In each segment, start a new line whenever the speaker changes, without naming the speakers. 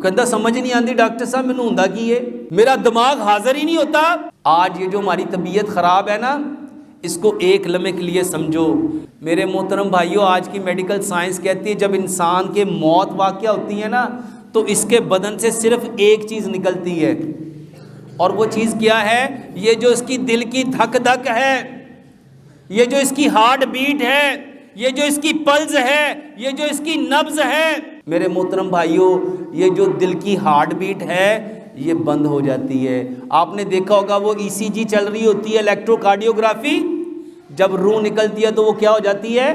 کہتا سمجھ نہیں آتی ڈاکٹر صاحب مینوں ہوندا کی ہے، میرا دماغ حاضر ہی نہیں ہوتا۔ آج یہ جو ہماری طبیعت خراب ہے نا، اس کو ایک لمحے کے لیے سمجھو۔ میرے محترم بھائیوں، آج کی میڈیکل سائنس کہتی ہے جب انسان کے موت واقع ہوتی ہے نا تو اس کے بدن سے صرف ایک چیز نکلتی ہے، اور وہ چیز کیا ہے؟ یہ جو اس کی دل کی دھک دھک ہے، یہ جو اس کی ہارٹ بیٹ ہے، یہ جو اس کی پلز ہے، یہ جو اس کی نبض ہے، میرے محترم بھائیوں یہ جو دل کی ہارٹ بیٹ ہے یہ بند ہو جاتی ہے۔ آپ نے دیکھا ہوگا وہ ای سی جی چل رہی ہوتی ہے، الیکٹرو کارڈیوگرافی، جب روح نکلتی ہے تو وہ کیا ہو جاتی ہے؟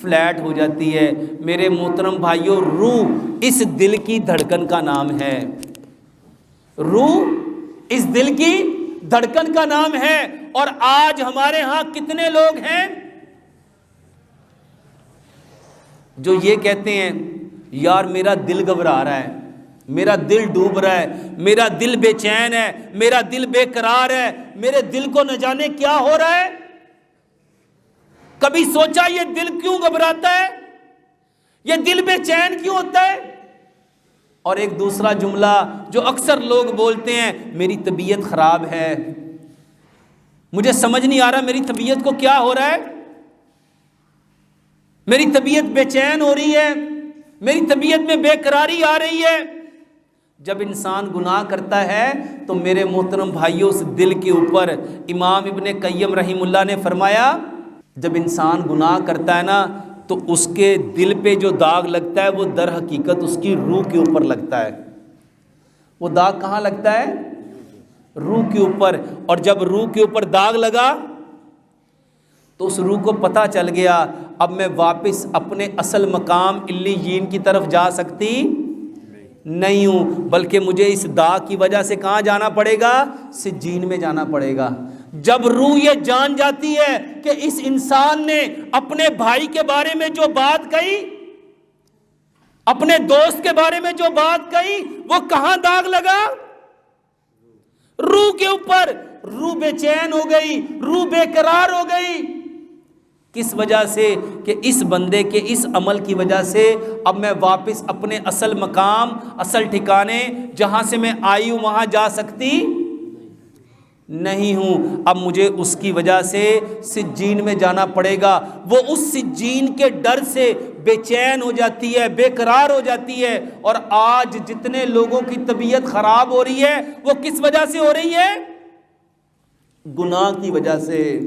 فلیٹ ہو جاتی ہے۔ میرے محترم بھائیوں روح اس دل کی دھڑکن کا نام ہے، روح اس دل کی دھڑکن کا نام ہے۔ اور آج ہمارے ہاں کتنے لوگ ہیں جو یہ کہتے ہیں یار میرا دل گھبرا رہا ہے، میرا دل ڈوب رہا ہے، میرا دل بے چین ہے، میرا دل بے قرار ہے، میرے دل کو نہ جانے کیا ہو رہا ہے۔ کبھی سوچا یہ دل کیوں گھبراتا ہے؟ یہ دل بے چین کیوں ہوتا ہے؟ اور ایک دوسرا جملہ جو اکثر لوگ بولتے ہیں، میری طبیعت خراب ہے، مجھے سمجھ نہیں آ رہا میری طبیعت کو کیا ہو رہا ہے، میری طبیعت بے چین ہو رہی ہے، میری طبیعت میں بے قراری آ رہی ہے۔ جب انسان گناہ کرتا ہے تو میرے محترم بھائیوں اس دل کے اوپر امام ابن قیم رحمہ اللہ نے فرمایا جب انسان گناہ کرتا ہے نا تو اس کے دل پہ جو داغ لگتا ہے وہ در حقیقت اس کی روح کے اوپر لگتا ہے۔ وہ داغ کہاں لگتا ہے؟ روح کے اوپر۔ اور جب روح کے اوپر داغ لگا تو اس روح کو پتہ چل گیا اب میں واپس اپنے اصل مقام علیین کی طرف جا سکتی نہیں ہوں، بلکہ مجھے اس داغ کی وجہ سے کہاں جانا پڑے گا؟ سجین میں جانا پڑے گا۔ جب روح یہ جان جاتی ہے کہ اس انسان نے اپنے بھائی کے بارے میں جو بات کہی، اپنے دوست کے بارے میں جو بات کہی، وہ کہاں داغ لگا؟ روح کے اوپر۔ روح بے چین ہو گئی، روح بے قرار ہو گئی۔ کس وجہ سے؟ کہ اس بندے کے اس عمل کی وجہ سے اب میں واپس اپنے اصل مقام، اصل ٹھکانے جہاں سے میں آئی ہوں وہاں جا سکتی نہیں ہوں، اب مجھے اس کی وجہ سے سجین میں جانا پڑے گا۔ وہ اس سجین کے ڈر سے بے چین ہو جاتی ہے، بے قرار ہو جاتی ہے۔ اور آج جتنے لوگوں کی طبیعت خراب ہو رہی ہے وہ کس وجہ سے ہو رہی ہے؟ گناہ کی وجہ سے،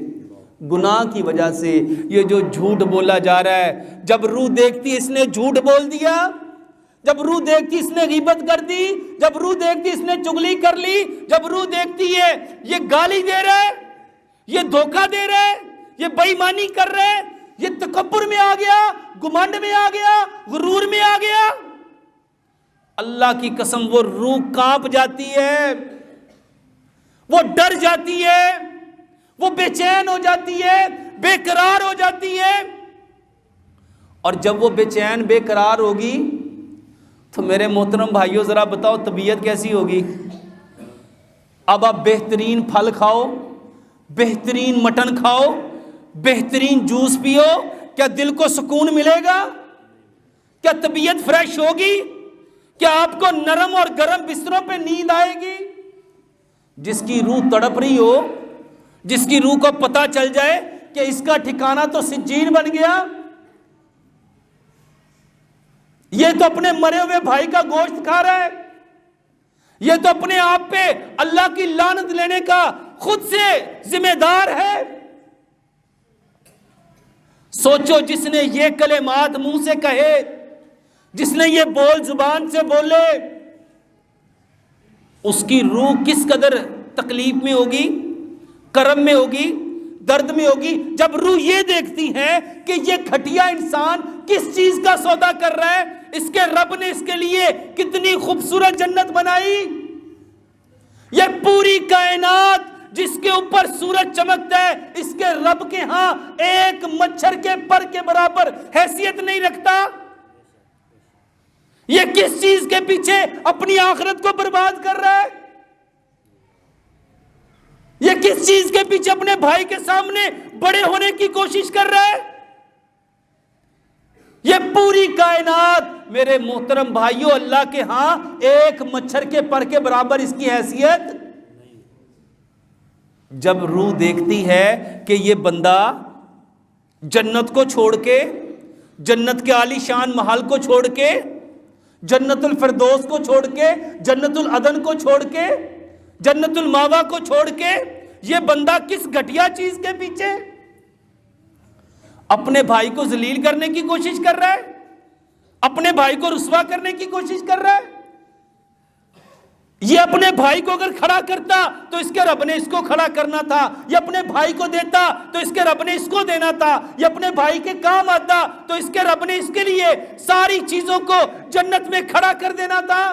گناہ کی وجہ سے۔ یہ جو جھوٹ بولا جا رہا ہے، جب روح دیکھتی اس نے جھوٹ بول دیا، جب روح دیکھتی اس نے غیبت کر دی، جب روح دیکھتی اس نے چغلی کر لی، جب روح دیکھتی ہے یہ گالی دے رہا ہے، یہ دھوکہ دے رہا ہے، یہ بے ایمانی کر رہا ہے، یہ تکبر میں آ گیا، گمنڈ میں آ گیا، غرور میں آ گیا، اللہ کی قسم وہ روح کانپ جاتی ہے، وہ ڈر جاتی ہے، وہ بے چین ہو جاتی ہے، بے قرار ہو جاتی ہے۔ اور جب وہ بے چین بے قرار ہوگی تو میرے محترم بھائیوں ذرا بتاؤ طبیعت کیسی ہوگی؟ اب آپ بہترین پھل کھاؤ، بہترین مٹن کھاؤ، بہترین جوس پیو، کیا دل کو سکون ملے گا؟ کیا طبیعت فریش ہوگی؟ کیا آپ کو نرم اور گرم بستروں پہ نیند آئے گی؟ جس کی روح تڑپ رہی ہو، جس کی روح کو پتہ چل جائے کہ اس کا ٹھکانہ تو سجین بن گیا، یہ تو اپنے مرے ہوئے بھائی کا گوشت کھا رہا ہے، یہ تو اپنے آپ پہ اللہ کی لعنت لینے کا خود سے ذمہ دار ہے۔ سوچو جس نے یہ کلمات منہ سے کہے، جس نے یہ بول زبان سے بولے، اس کی روح کس قدر تکلیف میں ہوگی، کرم میں ہوگی، درد میں ہوگی، جب روح یہ دیکھتی ہے کہ یہ گھٹیا انسان کس چیز کا سودا کر رہا ہے، اس کے رب نے اس کے لیے کتنی خوبصورت جنت بنائی، یہ پوری کائنات جس کے اوپر سورج چمکتا ہے اس کے رب کے ہاں ایک مچھر کے پر کے برابر حیثیت نہیں رکھتا۔ یہ کس چیز کے پیچھے اپنی آخرت کو برباد کر رہا ہے؟ یہ کس چیز کے پیچھے اپنے بھائی کے سامنے بڑے ہونے کی کوشش کر رہا ہے؟ یہ پوری کائنات میرے محترم بھائیوں اللہ کے ہاں ایک مچھر کے پر کے برابر اس کی حیثیت. جب روح دیکھتی ہے کہ یہ بندہ جنت کو چھوڑ کے، جنت کے عالی شان محل کو چھوڑ کے، جنت الفردوس کو چھوڑ کے، جنت العدن کو چھوڑ کے، جنت الماوا کو چھوڑ کے، یہ بندہ کس گھٹیا چیز کے پیچھے اپنے بھائی کو ذلیل کرنے کی کوشش کر رہا ہے، اپنے بھائی کو رسوا کرنے کی کوشش کر رہا ہے. یہ اپنے بھائی کو اگر کھڑا کرتا تو اس کے رب نے اس کو کھڑا کرنا تھا، یہ اپنے بھائی کو دیتا تو اس کے رب نے اس کو دینا تھا، یہ اپنے بھائی کے کام آتا تو اس کے رب نے اس کے لیے ساری چیزوں کو جنت میں کھڑا کر دینا تھا.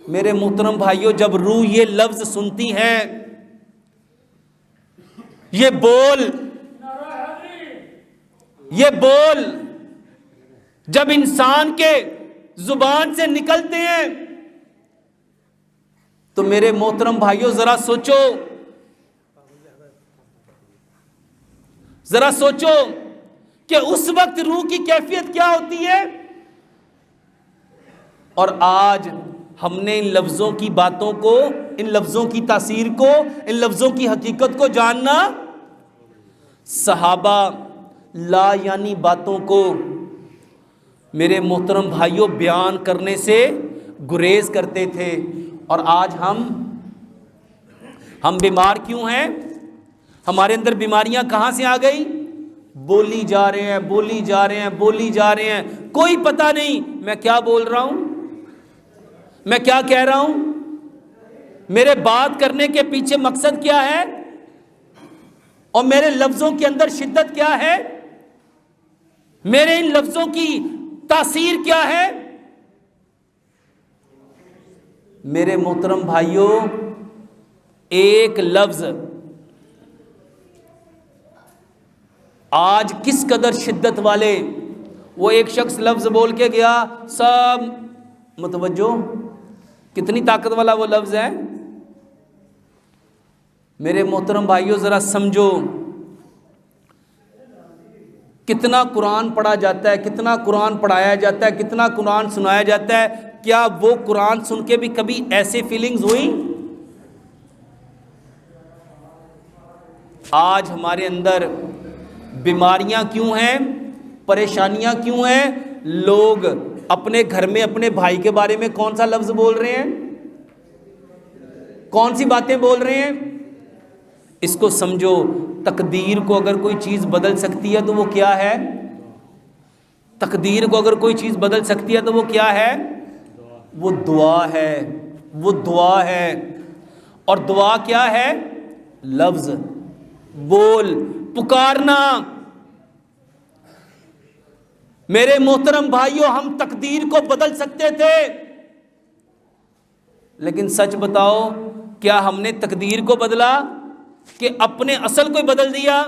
میرے محترم بھائیوں، جب روح یہ لفظ سنتی ہے، یہ بول جب انسان کے زبان سے نکلتے ہیں تو میرے محترم بھائیوں ذرا سوچو کہ اس وقت روح کی کیفیت کیا ہوتی ہے. اور آج ہم نے ان لفظوں کی باتوں کو، ان لفظوں کی تاثیر کو، ان لفظوں کی حقیقت کو جاننا، صحابہ لا یعنی باتوں کو میرے محترم بھائیوں بیان کرنے سے گریز کرتے تھے. اور آج ہم بیمار کیوں ہیں؟ ہمارے اندر بیماریاں کہاں سے آ گئی؟ بولی جا رہے ہیں، کوئی پتہ نہیں میں کیا بول رہا ہوں، میں کیا کہہ رہا ہوں، میرے بات کرنے کے پیچھے مقصد کیا ہے، اور میرے لفظوں کے اندر شدت کیا ہے، میرے ان لفظوں کی تاثیر کیا ہے. میرے محترم بھائیوں، ایک لفظ آج کس قدر شدت والے، وہ ایک شخص لفظ بول کے گیا، سب متوجہ، کتنی طاقت والا وہ لفظ ہے. میرے محترم بھائیوں ذرا سمجھو، کتنا قرآن پڑھا جاتا ہے، کتنا قرآن پڑھایا جاتا ہے، کتنا قرآن سنایا جاتا ہے. کیا وہ قرآن سن کے بھی کبھی ایسے فیلنگز ہوئی؟ آج ہمارے اندر بیماریاں کیوں ہیں، پریشانیاں کیوں ہیں؟ لوگ اپنے گھر میں اپنے بھائی کے بارے میں کون سا لفظ بول رہے ہیں، کون سی باتیں بول رہے ہیں؟ اس کو سمجھو، تقدیر کو اگر کوئی چیز بدل سکتی ہے تو وہ کیا ہے؟ تقدیر کو اگر کوئی چیز بدل سکتی ہے تو وہ کیا ہے؟ وہ دعا ہے، وہ دعا ہے. اور دعا کیا ہے؟ لفظ، بول، پکارنا. میرے محترم بھائیوں، ہم تقدیر کو بدل سکتے تھے، لیکن سچ بتاؤ کیا ہم نے تقدیر کو بدلا کہ اپنے اصل کو بدل دیا؟